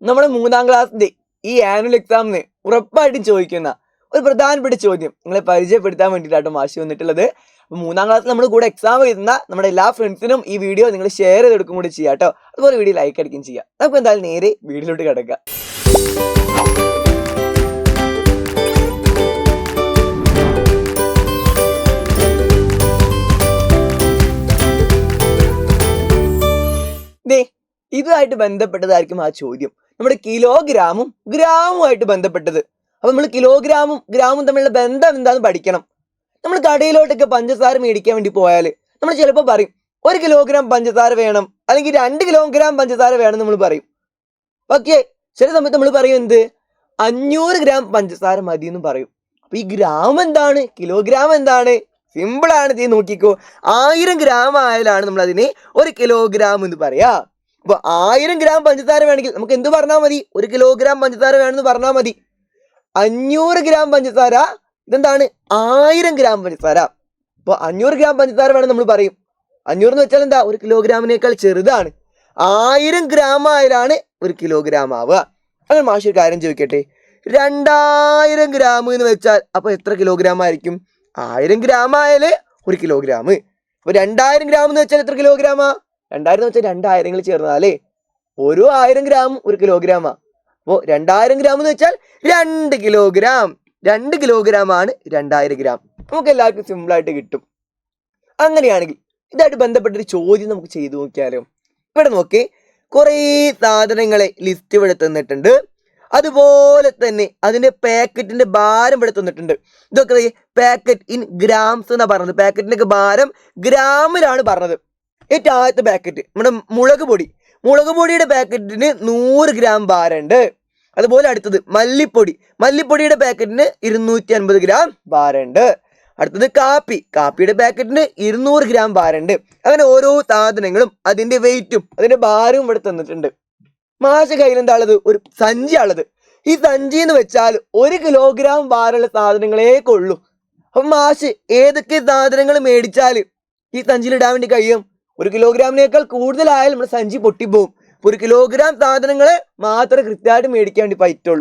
നമ്മുടെ 3ാം ക്ലാസ്സിന്റെ ഈ ആനുവൽ എക്സാമിന് ഉറപ്പായിട്ടും ചോദിക്കുന്ന ഒരു പ്രധാനപ്പെട്ട ചോദ്യം നിങ്ങളെ പരിചയപ്പെടുത്താൻ വേണ്ടിയിട്ടാണ് മാഷി വന്നിട്ടുള്ളത്. അപ്പോൾ 3ാം ക്ലാസ്സിൽ നമ്മുടെ കൂടെ എക്സാം എഴുതുന്ന നമ്മുടെ എല്ലാ ഫ്രണ്ട്സിനും ഈ വീഡിയോ നിങ്ങൾ ഷെയർ ചെയ്തെടുക്കും കൂടി ചെയ്യാം കേട്ടോ. അതുപോലെ വീഡിയോ ലൈക്ക് അടിക്കുകയും ചെയ്യാം. നമുക്ക് എന്തായാലും നേരെ വീഡിയോയിലോട്ട് കിടക്കാം. ഇതുമായിട്ട് ബന്ധപ്പെട്ടതായിരിക്കും ആ ചോദ്യം. നമ്മുടെ കിലോഗ്രാമും ഗ്രാമുമായിട്ട് ബന്ധപ്പെട്ടത്. അപ്പൊ നമ്മൾ കിലോഗ്രാമും ഗ്രാമും തമ്മിലുള്ള ബന്ധം എന്താണെന്ന് പഠിക്കണം. നമ്മൾ കടയിലോട്ടൊക്കെ പഞ്ചസാര മേടിക്കാൻ വേണ്ടി പോയാൽ നമ്മൾ ചിലപ്പോൾ പറയും 1 കിലോഗ്രാം പഞ്ചസാര വേണം, അല്ലെങ്കിൽ 2 കിലോഗ്രാം പഞ്ചസാര വേണം നമ്മൾ പറയും. ഓക്കെ, ചില സമയത്ത് നമ്മൾ പറയും എന്ത് 500 ഗ്രാം പഞ്ചസാര മതി എന്ന് പറയും. അപ്പൊ ഈ ഗ്രാം എന്താണ്, കിലോഗ്രാം എന്താണ്? സിമ്പിൾ ആണ്. ഇത് നോക്കിക്കോ, 1000 ഗ്രാം ആയാലാണ് നമ്മൾ അതിനെ 1 കിലോഗ്രാം എന്ന് പറയാ. അപ്പൊ 1000 ഗ്രാം പഞ്ചസാര വേണമെങ്കിൽ നമുക്ക് എന്ത് പറഞ്ഞാൽ മതി? 1 കിലോഗ്രാം പഞ്ചസാര വേണമെന്ന് പറഞ്ഞാൽ മതി. 500 ഗ്രാം പഞ്ചസാര ഇതെന്താണ് 1000 ഗ്രാം പഞ്ചസാര. അപ്പൊ 500 ഗ്രാം പഞ്ചസാര വേണം നമ്മൾ പറയും. 500 എന്ന് വെച്ചാൽ എന്താ, 1 കിലോഗ്രാമിനേക്കാൾ ചെറുതാണ്. 1000 ഗ്രാം ആയാലാണ് 1 കിലോഗ്രാം ആവുക. അങ്ങനെ മാഷി ഒരു കാര്യം ചോദിക്കട്ടെ, 2000 ഗ്രാം എന്ന് വെച്ചാൽ അപ്പൊ എത്ര കിലോഗ്രാം ആയിരിക്കും? 1000 ഗ്രാം ആയാല് 1 കിലോഗ്രാം. അപ്പൊ 2000 ഗ്രാം എന്ന് വെച്ചാൽ എത്ര കിലോഗ്രാമാ? 2000 എന്ന് വെച്ചാൽ 2000 ചേർന്നാലേ ഒരു 1000 ഗ്രാം 1 കിലോഗ്രാമാ. അപ്പോൾ 2000 ഗ്രാം എന്ന് വെച്ചാൽ 2 കിലോഗ്രാം. 2 കിലോഗ്രാം ആണ് 2000 ഗ്രാം. നമുക്ക് എല്ലാവർക്കും സിമ്പിൾ ആയിട്ട് കിട്ടും. അങ്ങനെയാണെങ്കിൽ ഇതായിട്ട് ബന്ധപ്പെട്ടൊരു ചോദ്യം നമുക്ക് ചെയ്തു നോക്കിയാലോ. ഇവിടെ നോക്കി, കുറേ സാധനങ്ങളെ ലിസ്റ്റ് ഇവിടെ തന്നിട്ടുണ്ട്. അതുപോലെ തന്നെ അതിന്റെ പാക്കറ്റിന്റെ ഭാരം ഇവിടെ തന്നിട്ടുണ്ട്. ഇതൊക്കെ പാക്കറ്റ് ഇൻ ഗ്രാംസ് എന്നാ പറഞ്ഞത്. പാക്കറ്റിന്റെ ഒക്കെ ഭാരം ഗ്രാമിലാണ് പറഞ്ഞത്. ഏറ്റവും ആദ്യത്തെ പാക്കറ്റ് നമ്മുടെ മുളക് പൊടിയുടെ പാക്കറ്റിന് 100 ഗ്രാം ഭാരമുണ്ട്. അതുപോലെ അടുത്തത് മല്ലിപ്പൊടിയുടെ പാക്കറ്റിന് 250 ഗ്രാം ഭാരമുണ്ട്. അടുത്തത് കാപ്പിയുടെ പാക്കറ്റിന് 200 ഗ്രാം ഭാരമുണ്ട്. അങ്ങനെ ഓരോ സാധനങ്ങളും അതിന്റെ വെയിറ്റും അതിന്റെ ഭാരവും ഇവിടെ തന്നിട്ടുണ്ട്. മാഷ കയ്യിൽ എന്താ ഉള്ളത്? ഒരു സഞ്ചിയാണുള്ളത്. ഈ സഞ്ചി എന്ന് വെച്ചാൽ 1 കിലോഗ്രാം ഭാരമുള്ള സാധനങ്ങളേ കൊള്ളൂ. അപ്പൊ മാഷ് ഏതൊക്കെ സാധനങ്ങൾ മേടിച്ചാൽ ഈ സഞ്ചിയിൽ ഇടാൻ വേണ്ടി കഴിയും? 1 കിലോഗ്രാമിനേക്കാൾ കൂടുതലായാൽ നമ്മുടെ സഞ്ചി പൊട്ടിപ്പോവും. 1 കിലോഗ്രാം സാധനങ്ങളെ മാത്രമേ കൃത്യമായിട്ട് മേടിക്കാൻ വേണ്ടി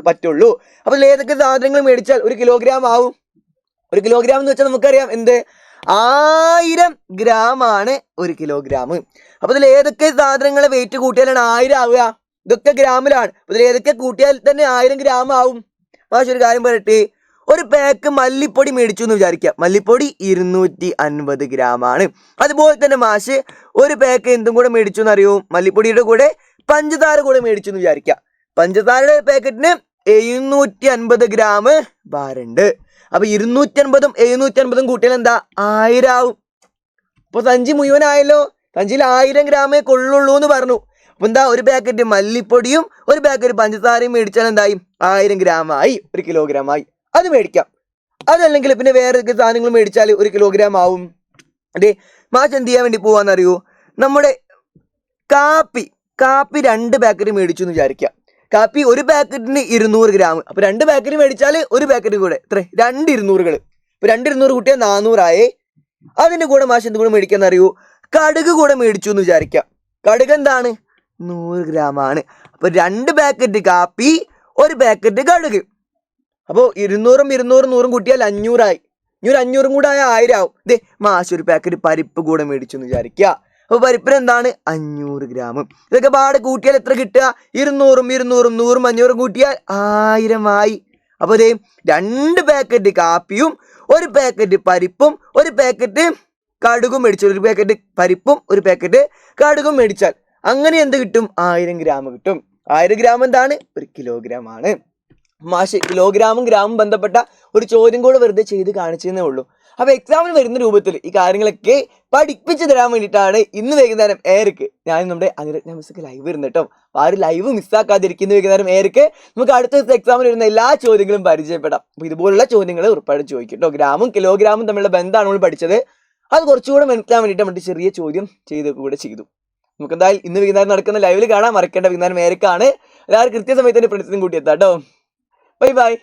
പറ്റുള്ളൂ. അപ്പൊ ഏതൊക്കെ സാധനങ്ങൾ മേടിച്ചാൽ 1 കിലോഗ്രാം ആവും? 1 കിലോഗ്രാം എന്ന് വെച്ചാൽ നമുക്കറിയാം എന്ത്, 1000 ഗ്രാം ആണ് 1 കിലോഗ്രാം. അപ്പൊ ഇതിൽ ഏതൊക്കെ സാധനങ്ങളെ വെയിറ്റ് കൂട്ടിയാലാണ് 1000 ആവുക? ഇതൊക്കെ ഗ്രാമിലാണ്. അപ്പൊ ഇതിൽ ഏതൊക്കെ കൂട്ടിയാൽ തന്നെ 1000 ഗ്രാം ആവും. പക്ഷെ ഒരു കാര്യം പറയട്ടെ, ഒരു പാക്ക് മല്ലിപ്പൊടി മേടിച്ചു എന്ന് വിചാരിക്കുക. മല്ലിപ്പൊടി 250 ഗ്രാം ആണ്. അതുപോലെ തന്നെ മാഷ് ഒരു പാക്ക് എന്തും കൂടെ മേടിച്ചു എന്നറിയോ? മല്ലിപ്പൊടിയുടെ കൂടെ പഞ്ചസാര കൂടെ മേടിച്ചു എന്ന് വിചാരിക്കുക. പഞ്ചസാരയുടെ പാക്കറ്റിന് 750 ഗ്രാം ഭാരമുണ്ട്. അപ്പൊ 250ഉം 750ഉം കൂട്ടിയാൽ എന്താ 1000 ആവും. അപ്പൊ സഞ്ചി മുഴുവനായല്ലോ. സഞ്ചിയിൽ 1000 ഗ്രാമേ കൊള്ളുള്ളൂ എന്ന് പറഞ്ഞു. അപ്പൊ എന്താ, ഒരു പാക്കറ്റ് മല്ലിപ്പൊടിയും ഒരു പാക്കറ്റ് പഞ്ചസാരയും മേടിച്ചാൽ എന്തായി? 1000 ഗ്രാം ആയി, 1 കിലോഗ്രാം ആയി. അത് മേടിക്കാം. അതല്ലെങ്കിൽ പിന്നെ വേറെ സാധനങ്ങൾ മേടിച്ചാൽ 1 കിലോഗ്രാം ആവും. അതെ, മാഷ് എന്ത് ചെയ്യാൻ വേണ്ടി പോവാന്നറിയോ? നമ്മുടെ കാപ്പി 2 പാക്കറ്റ് മേടിച്ചു എന്ന് വിചാരിക്കാം. കാപ്പി ഒരു പാക്കറ്റിന് 200 ഗ്രാം. അപ്പൊ 2 പാക്കറ്റ് മേടിച്ചാൽ ഒരു പാക്കറ്റ് കൂടെ എത്ര? 2 200കൾ. ഇപ്പൊ 2 200 കൂട്ടിയാൽ 400 ആയേ. അതിന്റെ കൂടെ മാഷ് എന്ത് കൂടെ മേടിക്കാന്നറിയോ? കടുക് കൂടെ മേടിച്ചു എന്ന് വിചാരിക്കാം. കടുക് എന്താണ്? 100 ഗ്രാം ആണ്. അപ്പൊ 2 പാക്കറ്റ് കാപ്പി, ഒരു പാക്കറ്റ് കടുക്. അപ്പോൾ 200ഉം 200ഉം 100ഉം കൂട്ടിയാൽ 500 ആയി. 500ഉം കൂടെ ആയ 1000 ആവും. ദേ മാഷ് ഒരു പാക്കറ്റ് പരിപ്പ് കൂടെ മേടിച്ചു എന്ന് വിചാരിക്കുക. അപ്പൊ പരിപ്പിന് എന്താണ്? 500 ഗ്രാം. ഇതൊക്കെ പാടെ കൂട്ടിയാൽ എത്ര കിട്ടുക? 200ഉം 200ഉം 100ഉം 500ഉം കൂട്ടിയാൽ 1000 ആയി. അപ്പൊ ദേ 2 പാക്കറ്റ് കാപ്പിയും ഒരു പാക്കറ്റ് പരിപ്പും ഒരു പാക്കറ്റ് കടുകും മേടിച്ചാൽ, ഒരു പാക്കറ്റ് പരിപ്പും ഒരു പാക്കറ്റ് കടുകും മേടിച്ചാൽ അങ്ങനെ എന്ത് കിട്ടും? 1000 ഗ്രാം കിട്ടും. 1000 ഗ്രാം എന്താണ്? 1 കിലോഗ്രാം ആണ്. മാഷ് കിലോഗ്രാമും ഗ്രാമും ബന്ധപ്പെട്ട ഒരു ചോദ്യം കൂടെ വെറുതെ ചെയ്ത് കാണിച്ചതേ ഉള്ളൂ. അപ്പൊ എക്സാമിന് വരുന്ന രൂപത്തിൽ ഈ കാര്യങ്ങളൊക്കെ പഠിപ്പിച്ചു തരാൻ വേണ്ടിയിട്ടാണ് ഇന്ന് വൈകുന്നേരം 7:00 ഞാൻ നമ്മുടെ അനുരജ്ഞ മിസ്സൊക്കെ ലൈവ് വരുന്നത് കേട്ടോ. അപ്പൊ ആ ഒരു ലൈവ് മിസ്സാക്കാതിരിക്കുന്ന വൈകുന്നേരം 7:00 നമുക്ക് അടുത്ത ദിവസം എക്സാമിന് വരുന്ന എല്ലാ ചോദ്യങ്ങളും പരിചയപ്പെടാം. അപ്പൊ ഇതുപോലുള്ള ചോദ്യങ്ങൾ ഉറപ്പായിട്ടും ചോദിക്കും കേട്ടോ. ഗ്രാമും കിലോഗ്രാമും തമ്മിലുള്ള ബന്ധമാണ് നമ്മൾ പഠിച്ചത്. അത് കുറച്ചുകൂടെ മനസ്സിലാൻ വേണ്ടിയിട്ട് മറ്റു ചെറിയ ചോദ്യം കൂടെ ചെയ്തു. നമുക്ക് എന്തായാലും ഇന്ന് വൈകുന്നേരം നടക്കുന്ന ലൈവിൽ കാണാൻ മറക്കേണ്ട. വൈകുന്നേരം 7:00 എല്ലാവരും കൃത്യസമയത്ത് തന്നെ ഫ്രണ്ട്സിനും കൂട്ടി എത്താം കേട്ടോ. Bye bye.